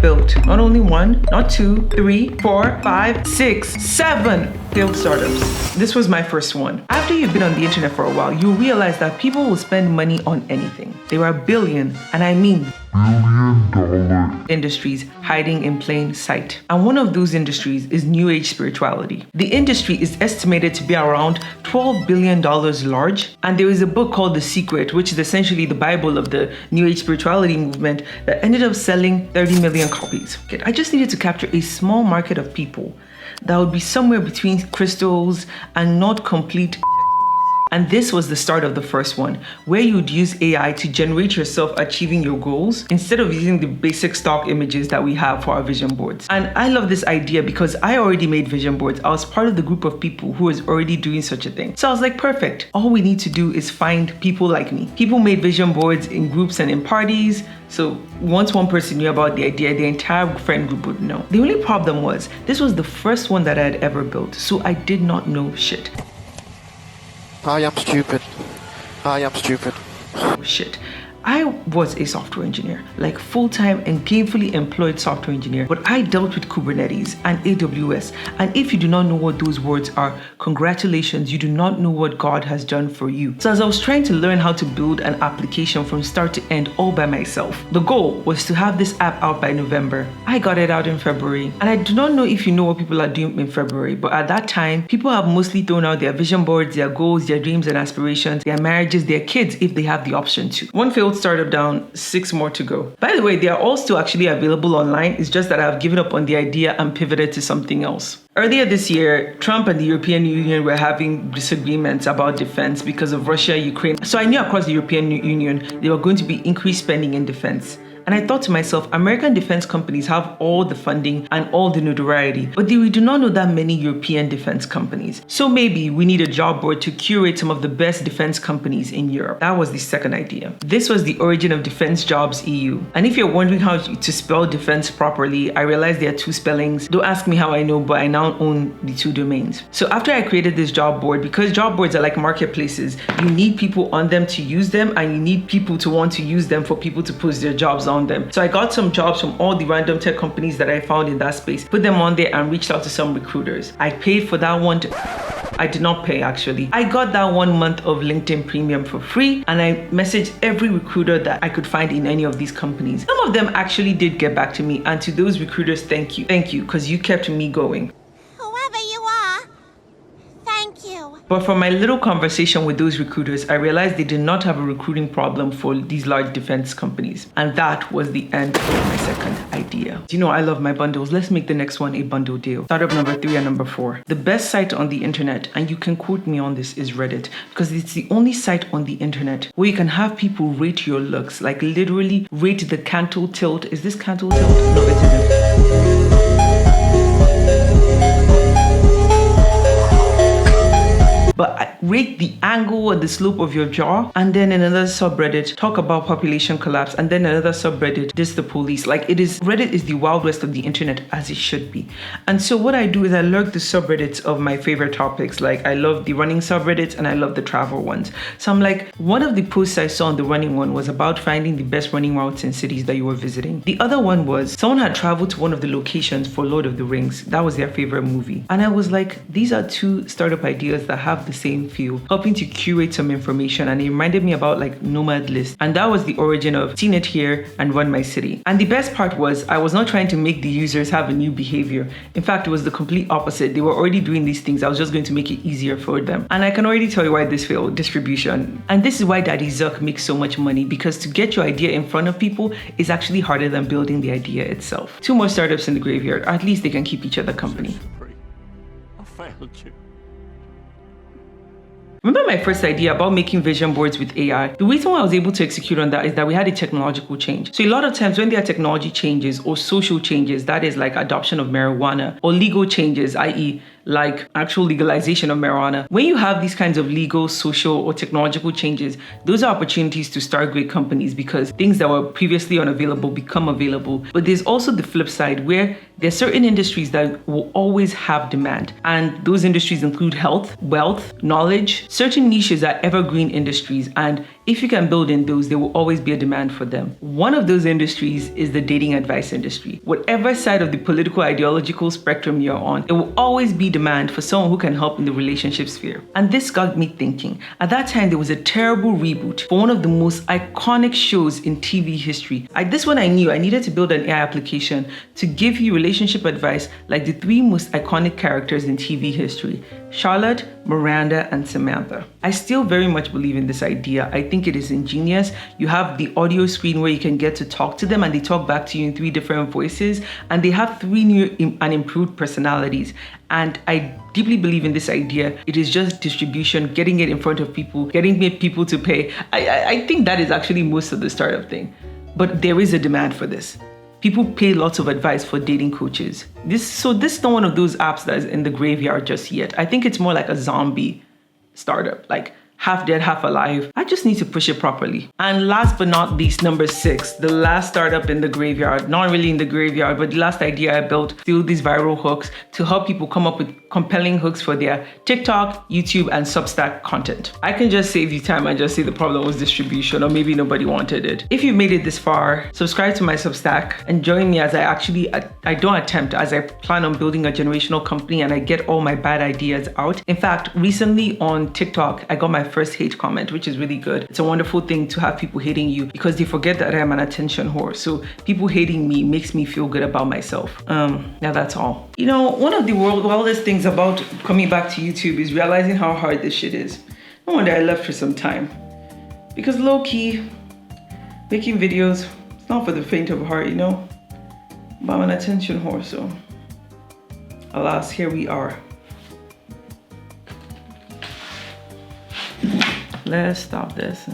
built not only one, not two, three, 4, 5, 6, 7 failed startups. This was my first one. After you've been on the internet for a while, you realize that people will spend money on anything. There are billion, and I mean $1 industries hiding in plain sight. And one of those industries is New Age spirituality. The industry is estimated to be around $12 billion large. And there is a book called The Secret, which is essentially the Bible of the New Age spirituality movement, that ended up selling 30 million copies. Okay, I just needed to capture a small market of people that would be somewhere between crystals and not complete. And this was the start of the first one, where you would use AI to generate yourself achieving your goals instead of using the basic stock images that we have for our vision boards. And I love this idea because I already made vision boards. I was part of the group of people who was already doing such a thing. So I was like, perfect. All we need to do is find people like me. People made vision boards in groups and in parties. So once one person knew about the idea, the entire friend group would know. The only problem was, this was the first one that I had ever built. So I did not know shit. I am stupid. I am stupid. Shit. I was a software engineer, like full-time and gainfully employed software engineer, but I dealt with Kubernetes and AWS. And if you do not know what those words are, congratulations, you do not know what God has done for you. So as I was trying to learn how to build an application from start to end all by myself, the goal was to have this app out by November. I got it out in February. And I do not know if you know what people are doing in February, but at that time, people have mostly thrown out their vision boards, their goals, their dreams and aspirations, their marriages, their kids, if they have the option to. One failed startup down, 6 more to go. By the way, they are all still actually available online. It's just that I've given up on the idea and pivoted to something else. Earlier this year, Trump and the European Union were having disagreements about defense because of Russia, Ukraine. So I knew across the European Union, there were going to be increased spending in defense. And I thought to myself, American defense companies have all the funding and all the notoriety, but we do not know that many European defense companies. So maybe we need a job board to curate some of the best defense companies in Europe. That was the second idea. This was the origin of Defense Jobs EU. And if you're wondering how to spell defense properly, I realized there are 2 spellings. Don't ask me how I know, but I now own the 2 domains. So after I created this job board, because job boards are like marketplaces, you need people on them to use them, and you need people to want to use them for people to post their jobs on them. So I got some jobs from all the random tech companies that I found in that space, put them on there and reached out to some recruiters. I paid for that one. I did not pay actually. I got that 1 month of LinkedIn Premium for free, and I messaged every recruiter that I could find in any of these companies. Some of them actually did get back to me, and to those recruiters, thank you. Thank you, because you kept me going. But from my little conversation with those recruiters, I realized they did not have a recruiting problem for these large defense companies. And that was the end of my second idea. You know, I love my bundles. Let's make the next one a bundle deal. Startup number 3 and number 4. The best site on the internet, and you can quote me on this, is Reddit, because it's the only site on the internet where you can have people rate your looks, like literally rate the cantle tilt. Is this cantle tilt? No, it isn't. But rate the angle or the slope of your jaw, and then in another subreddit, talk about population collapse, and then another subreddit, diss the police. Like Reddit is the wild west of the internet, as it should be. And so what I do is I lurk the subreddits of my favorite topics. Like I love the running subreddits and I love the travel ones. So I'm like, one of the posts I saw on the running one was about finding the best running routes in cities that you were visiting. The other one was someone had traveled to one of the locations for Lord of the Rings. That was their favorite movie. And I was like, these are 2 startup ideas that have the same feel, helping to curate some information. And it reminded me about like Nomad List. And that was the origin of Seen It Here and Run My City. And the best part was I was not trying to make the users have a new behavior. In fact, it was the complete opposite. They were already doing these things. I was just going to make it easier for them. And I can already tell you why this failed: distribution. And this is why Daddy Zuck makes so much money, because to get your idea in front of people is actually harder than building the idea itself. 2 more startups in the graveyard. At least they can keep each other company. I failed you. Remember my first idea about making vision boards with AI? The reason why I was able to execute on that is that we had a technological change. So a lot of times when there are technology changes or social changes, that is like adoption of marijuana, or legal changes, i.e. like actual legalization of marijuana. When you have these kinds of legal, social, or technological changes, those are opportunities to start great companies, because things that were previously unavailable become available. But there's also the flip side, where there are certain industries that will always have demand. And those industries include health, wealth, knowledge. Certain niches are evergreen industries, and If you can build in those, there will always be a demand for them. One of those industries is the dating advice industry. Whatever side of the political ideological spectrum you're on, there will always be demand for someone who can help in the relationship sphere. And this got me thinking. At that time, there was a terrible reboot for one of the most iconic shows in TV history. This one I knew I needed to build an AI application to give you relationship advice like the three most iconic characters in TV history: Charlotte, Miranda, and Samantha. I still very much believe in this idea. I think it is ingenious. You have the audio screen where you can get to talk to them and they talk back to you in three different voices, and they have three new and improved personalities. And I deeply believe in this idea. It is just distribution, getting it in front of people, getting people to pay. I think that is actually most of the startup thing. But there is a demand for this. People pay lots of advice for dating coaches. This is not one of those apps that is in the graveyard just yet. I think it's more like a zombie startup, like half dead, half alive. I just need to push it properly. And last but not least, number 6, the last startup in the graveyard, not really in the graveyard, but the last idea I built, still these viral hooks to help people come up with compelling hooks for their TikTok, YouTube, and Substack content. I can just save you time and just say the problem was distribution, or maybe nobody wanted it. If you've made it this far, subscribe to my Substack and join me as I don't attempt, as I plan on building a generational company and I get all my bad ideas out. In fact, recently on TikTok, I got my first hate comment, which is really good. It's a wonderful thing to have people hating you because they forget that I'm an attention whore. So people hating me makes me feel good about myself. Now that's all. You know, one of the wildest things about coming back to YouTube is realizing how hard this shit is. No wonder I left for some time. Because low-key, making videos, it's not for the faint of heart, you know? But I'm an attention whore, so alas, here we are. Let's stop this.